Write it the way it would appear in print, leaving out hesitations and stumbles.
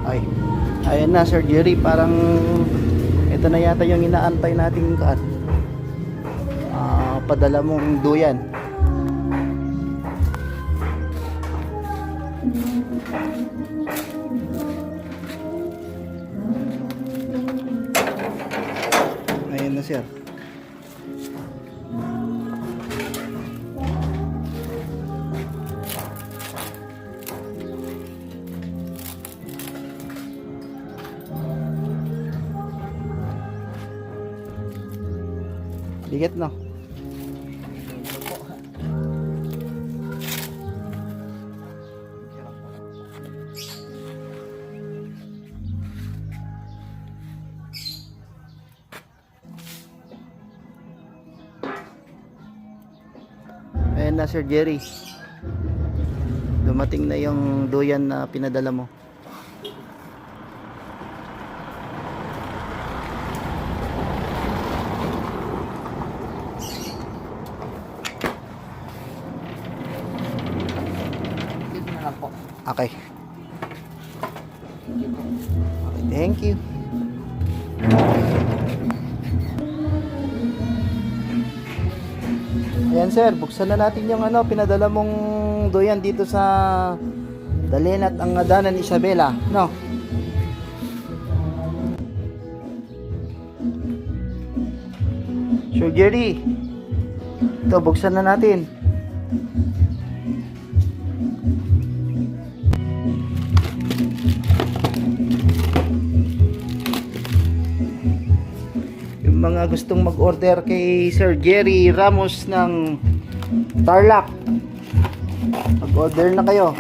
Ay, ayun na Sir Jerry, parang ito na yata yung inaantay nating padala mong duyan. Ayun na sir. Bigat no? Ayan na Sir Jerry, dumating na yung duyan na pinadala mo. Okay. Okay, thank you. Ayan sir, buksan na natin yung pinadala mong duyan dito sa Dalenat ang Ngadanan Isabela, no? Sir Jerry, ito buksan na natin. Mga gustong mag-order kay Sir Jerry Ramos ng Tarlac, mag-order na kayo.